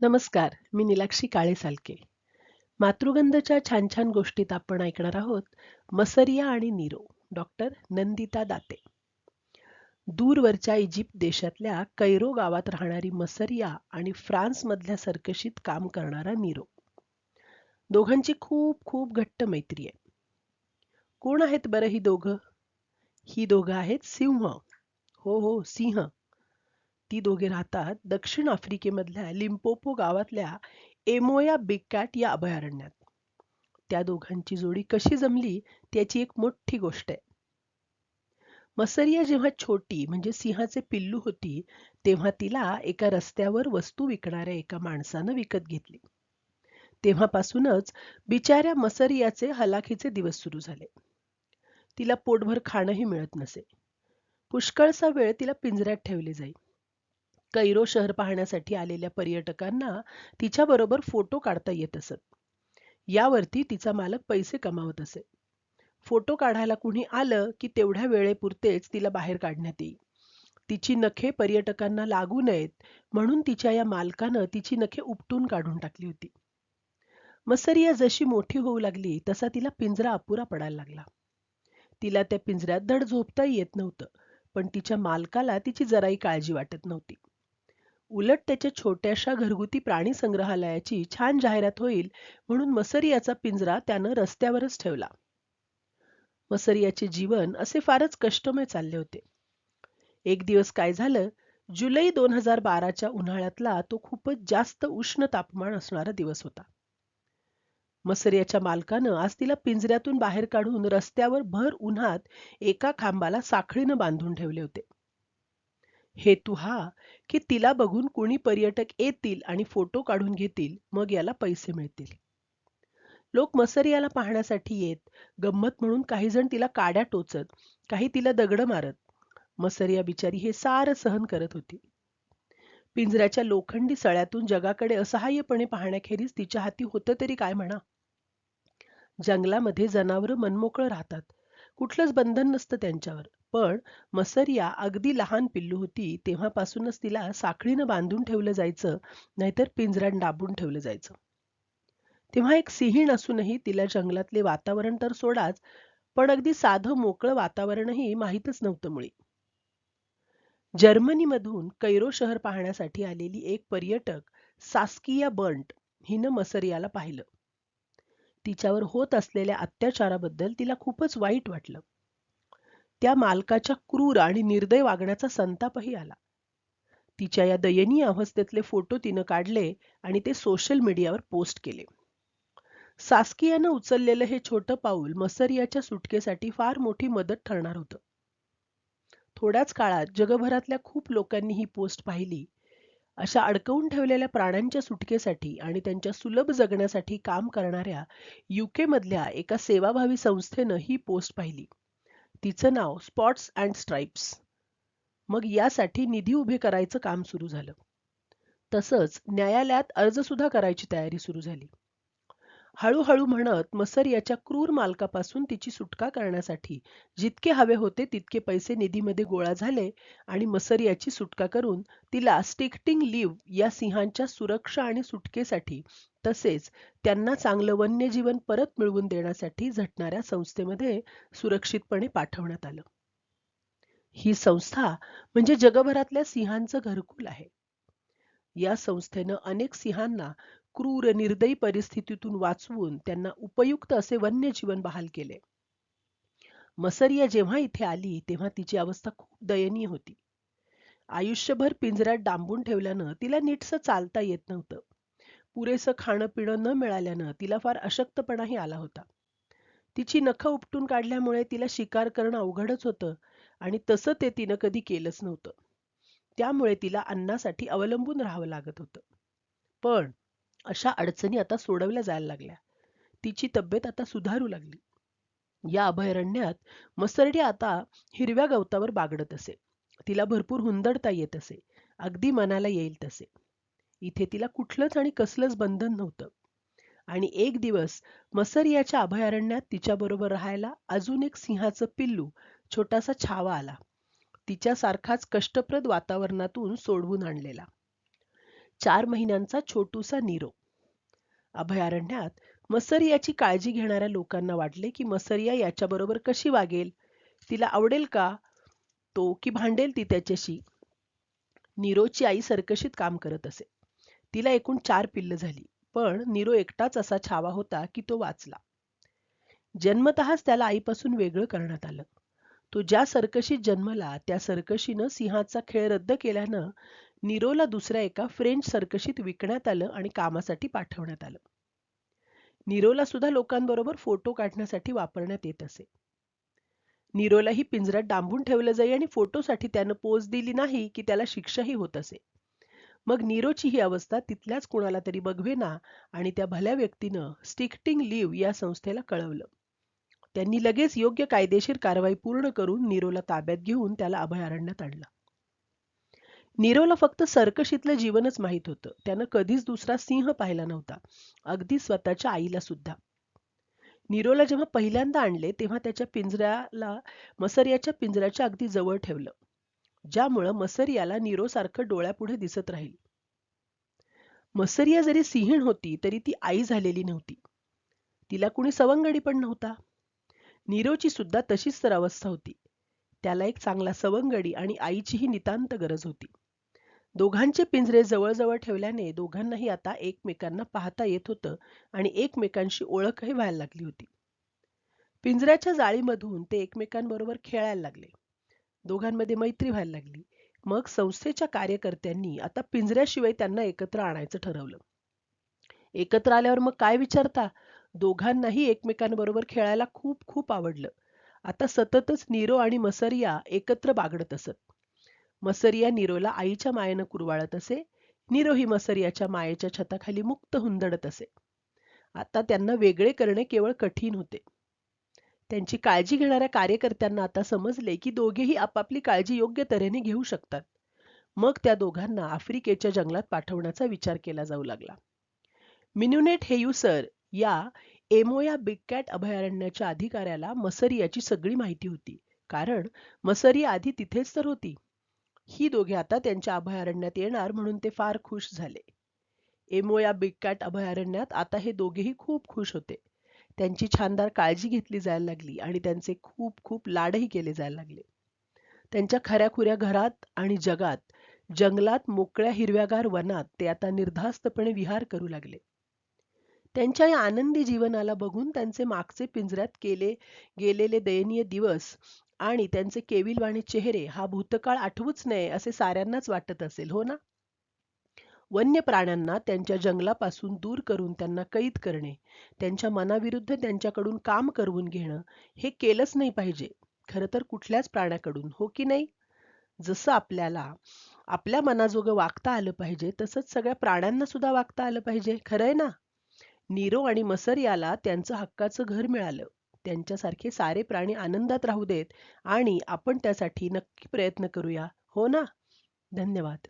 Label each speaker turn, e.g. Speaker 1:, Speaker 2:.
Speaker 1: नमस्कार, मी नीलाक्षी काळे सालके. मातृगंधच्या छान छान गोष्टीत आपण ऐकणार आहोत मसरिया आणि नीरो, डॉक्टर नंदिता दाते. दूरवरच्या इजिप्त देशातल्या कैरो गावात राहणारी मसरिया आणि फ्रान्समधल्या सर्कशीत काम करणारा नीरो. दोघांची खूप खूप घट्ट मैत्री आहे. कोण आहेत बरं ही दोघं? ही दोघं आहेत सिंह. हो हो, सिंह. ती दोघे राहतात दक्षिण आफ्रिकेमधल्या लिम्पोपो गावातल्या एमोया बिग कॅट या अभयारण्यात. त्या दोघांची जोडी कशी जमली त्याची एक मोठी गोष्ट आहे. मसरिया जेव्हा छोटी म्हणजे सिंहाचे पिल्लू होती, तेव्हा तिला एका रस्त्यावर वस्तू विकणाऱ्या एका माणसानं विकत घेतली. तेव्हापासूनच बिचाऱ्या मसरियाचे हलाखीचे दिवस सुरू झाले. तिला पोटभर खाणंही मिळत नसे. पुष्कळसा वेळ तिला पिंजऱ्यात ठेवले जाई. कैरो शहर पाहण्यासाठी आलेल्या पर्यटकांना तिच्याबरोबर फोटो काढता येत असत. यावरती तिचा मालक पैसे कमावत असे. फोटो काढायला कुणी आलं की तेवढ्या वेळेपुरतेच तिला बाहेर काढण्यात येई. तिची नखे पर्यटकांना लागू नयेत म्हणून तिच्या या मालकानं तिची नखे उपटून काढून टाकली होती. मसरिया जशी मोठी होऊ लागली तसा तिला पिंजरा अपुरा पडायला लागला. तिला त्या पिंजऱ्यात धड झोपताही येत नव्हतं, पण तिच्या मालकाला तिची जराही काळजी वाटत नव्हती. उलट त्याच्या छोट्याशा घरगुती प्राणी संग्रहालयाची छान जाहिरात होईल म्हणून मसरियाचा पिंजरा त्यानं रस्त्यावरच ठेवला. मसरियाचे जीवन असे फारच कष्टमय चालले होते. एक दिवस काय झालं, जुलै 2012च्या उन्हाळ्यातला तो खूपच जास्त उष्ण तापमान असणारा दिवस होता. मसरियाच्या मालकानं आज तिला पिंजऱ्यातून बाहेर काढून रस्त्यावर भर उन्हात एका खांबाला साखळीनं बांधून ठेवले होते. हेतू हा की तिला बघून कुणी पर्यटक येतील आणि फोटो काढून घेतील, मग याला पैसे मिळतील. लोक मसरियाला पाहण्यासाठी येत. गंमत म्हणून काही जण तिला काड्या टोचत, काही तिला दगडं मारत. मसरिया बिचारी हे सारं सहन करत होती. पिंजऱ्याच्या लोखंडी सळ्यातून जगाकडे असहाय्यपणे पाहण्याखेरीज तिच्या हाती होतं तरी काय म्हणा. जंगलामध्ये जनावरं मनमोकळं राहतात. कुठलंच बंधन नसतं त्यांच्यावर. पण मसरिया अगदी लहान पिल्लू होती तेव्हापासूनच तिला साखळीनं बांधून ठेवलं जायचं, नाहीतर पिंजऱ्यात डांबून ठेवलं जायचं. तेव्हा एक सिंहीण असूनही तिला जंगलातले वातावरण तर सोडाच, पण अगदी साधं मोकळं वातावरणही माहीतच नव्हतं मुळी. जर्मनीमधून कैरो शहर पाहण्यासाठी आलेली एक पर्यटक सास्किया बर्न्ट हिनं मसरियाला पाहिलं. तिच्यावर होत असलेल्या अत्याचाराबद्दल तिला खूपच वाईट वाटलं. त्या मालकाच्या क्रूर आणि निर्दय वागण्याचा संतापही आला. तिच्या या दयनीय अवस्थेतले फोटो तिनं काढले आणि ते सोशल मीडियावर पोस्ट केले. सास्कियानं उचललेलं हे छोटं पाऊल मसरियाच्या सुटकेसाठी फार मोठी मदत ठरणार होतं. थोड्याच काळात जगभरातल्या खूप लोकांनी ही पोस्ट पाहिली. अशा अडकवून ठेवलेल्या प्राण्यांच्या सुटकेसाठी आणि त्यांच्या सुलभ जगण्यासाठी काम करणाऱ्या UK मधल्या एका सेवाभावी संस्थेनं ही पोस्ट पाहिली. तिचं नाव स्पॉट्स अँड स्ट्राइप्स. मग यासाठी निधी उभे करायचं काम सुरू झालं. तसंच न्यायालयात अर्ज सुद्धा करायची तयारी सुरू झाली. हळूहळू म्हणत मसरियाच्या क्रूर मालकापासून तिची सुटका करण्यासाठी जितके हवे होते तितके पैसे निधीमध्ये गोळा झाले आणि मसरियाची सुटका करून तिला स्टिक्टिंग लिव्ह या सिंहांच्या सुरक्षा आणि सुटकेसाठी तसेच त्यांना चांगलं वन्यजीवन परत मिळवून देण्यासाठी झटणाऱ्या संस्थेमध्ये सुरक्षितपणे पाठवण्यात आलं. ही संस्था म्हणजे जगभरातल्या सिंहांचं घरकुल आहे. या संस्थेनं अनेक सिंहांना क्रूर निर्दयी परिस्थितीतून वाचवून त्यांना उपयुक्त असे वन्यजीवन बहाल केले. मसरिया जेव्हा इथे आली तेव्हा तिची अवस्था खूप दयनीय होती. आयुष्यभर पिंजऱ्यात डांबून ठेवल्यानं तिला नीटसं चालता येत नव्हतं. पुरेसं खाणं पिणं न मिळाल्यानं तिला फार अशक्तपणाही आला होता. तिची नखं उपटून काढल्यामुळे तिला शिकार करणं अवघडच होतं आणि तसं ते तिनं कधी केलंच नव्हतं. त्यामुळे तिला अन्नासाठी अवलंबून राहावं लागत होतं. पण अशा अडचणी आता सोडवल्या जायला लागल्या. तिची तब्येत आता सुधारू लागली. या अभयारण्यात मसरडी आता हिरव्या गवतावर बागडत असे. तिला भरपूर हुंदडता येत असे. अगदी मनाला येईल तसे. इथे तिला कुठलंच आणि कसलंच बंधन नव्हतं. आणि एक दिवस मसरियाच्या अभयारण्यात तिच्याबरोबर राहायला अजून एक सिंहाचं पिल्लू, छोटासा छावा आला. तिच्यासारखाच कष्टप्रद वातावरणातून सोडवून आणलेला. 4 महिन्यांचा छोटूसा नीरो. अभयारण्यात मसरियाची काळजी घेणाऱ्या लोकांना वाटले की मसरिया याच्याबरोबर कशी वागेल, तिला आवडेल का तो, की भांडेल ती त्याच्याशी. नीरोची आई सर्कशीत काम करत असे. तिला एकूण 4 पिल्लं झाली, पण नीरो एकटाच असा छावा होता की तो वाचला. जन्मतःच त्याला आईपासून वेगळं करण्यात आलं. तो ज्या सर्कशीत जन्मला त्या सर्कशीनं सिंहाचा खेळ रद्द केल्यानं नीरोला दुसऱ्या एका फ्रेंच सर्कशीत विकण्यात आलं आणि कामासाठी पाठवण्यात आलं. नीरोला सुद्धा लोकांबरोबर फोटो काढण्यासाठी वापरण्यात येत असे. नीरोलाही पिंजऱ्यात डांबून ठेवलं जाई आणि फोटोसाठी त्यानं पोज दिली नाही की त्याला शिक्षाही होत असे. मग नीरोची ही अवस्था तिथल्याच कोणाला तरी बघवेना आणि त्या भल्या व्यक्तीनं स्टिक्टिंग लिव्ह या संस्थेला कळवलं. त्यांनी लगेच योग्य कायदेशीर कारवाई पूर्ण करून नीरोला ताब्यात घेऊन त्याला अभयारण्यात आणलं. नीरोला फक्त सर्कशीतलं जीवनच माहीत होतं. त्यानं कधीच दुसरा सिंह पाहिला नव्हता, अगदी स्वतःच्या आईला सुद्धा. नीरोला जेव्हा पहिल्यांदा आणले तेव्हा त्याच्या पिंजऱ्याला मसरियाच्या पिंजऱ्याच्या अगदी जवळ ठेवलं, ज्यामुळं मसरियाला नीरोसारखं डोळ्यापुढे दिसत राहील. मसरिया जरी सिंहीण होती तरी ती आई झालेली नव्हती. तिला कुणी सवंगडी पण नव्हता. नीरोची सुद्धा तशीच तर अवस्था होती. त्याला एक चांगला सवंगडी आणि आईचीही नितांत गरज होती. दोघांचे पिंजरे जवळजवळ ठेवल्याने दोघांनाही आता एकमेकांना पाहता येत होतं आणि एकमेकांशी ओळखही व्हायला लागली होती. पिंजऱ्याच्या जाळीमधून ते एकमेकांबरोबर खेळायला लागले. दोघांमध्ये मैत्री व्हायला लागली. मग संस्थेच्या कार्यकर्त्यांनी आता पिंजऱ्याशिवाय त्यांना एकत्र आणायचं ठरवलं. एकत्र आल्यावर मग काय विचारता, दोघांनाही एकमेकांबरोबर खेळायला खूप खूप आवडलं. आता सततच नीरो आणि मसरिया एकत्र बागडत असत. मसरिया नीरोला आईच्या मायेनं कुरवाळत असे. नीरो ही मसरियाच्या मायेच्या छताखाली मुक्त हुंदडत असे. आता त्यांना वेगळे करणे केवळ कठीण होते. त्यांची काळजी घेणाऱ्या कार्यकर्त्यांना आता समजले की दोघेही आपापली काळजी योग्य तऱ्हेने घेऊ शकतात. मग त्या दोघांना आफ्रिकेच्या जंगलात पाठवण्याचा विचार केला जाऊ लागला. मिनुनेट हेयुसर या एमोया बिग कॅट अभयारण्याच्या अधिकाऱ्याला मसरियाची सगळी माहिती होती, कारण मसरिया आधी तिथेच तर होती. ही दोघे आता त्यांच्या अभयारण्यात येणार म्हणून ते फार खुश झाले. एमोया बिग कॅट अभयारण्यात आता हे दोघेही खूप खुश होते. त्यांची छानदार काळजी घेतली जायला लागली आणि त्यांचे खूप खूप लाडही केले जायला लागले. त्यांच्या खऱ्याखुऱ्या घरात आणि जगात, जंगलात, मोकळ्या हिरव्यागार वनात ते आता निर्धास्तपणे विहार करू लागले. त्यांच्या या आनंदी जीवनाला बघून त्यांचे मागचे पिंजऱ्यात गेलेले दयनीय दिवस आणि त्यांचे केविलवाणे चेहरे हा भूतकाळ आठवूच नये असे साऱ्यांनाच वाटत असेल, हो ना? वन्य प्राण्यांना त्यांच्या जंगलापासून दूर करून त्यांना कैद करणे, त्यांच्या मनाविरुद्ध त्यांच्याकडून काम करवून घेणं, हे केलंच नाही पाहिजे. खरं तर कुठल्याच प्राण्याकडून, हो की नाही? जसं आपल्याला आपल्या मनाजोगं वागता आलं पाहिजे, तसंच सगळ्या प्राण्यांना सुद्धा वागता आलं पाहिजे. खरंय ना? नीरो आणि मसरियाला त्यांचं हक्काचं घर मिळालं. त्यांच्यासारखे सारे प्राणी आनंदात राहू देत आणि आपण त्यासाठी नक्की प्रयत्न करूया, हो ना? धन्यवाद.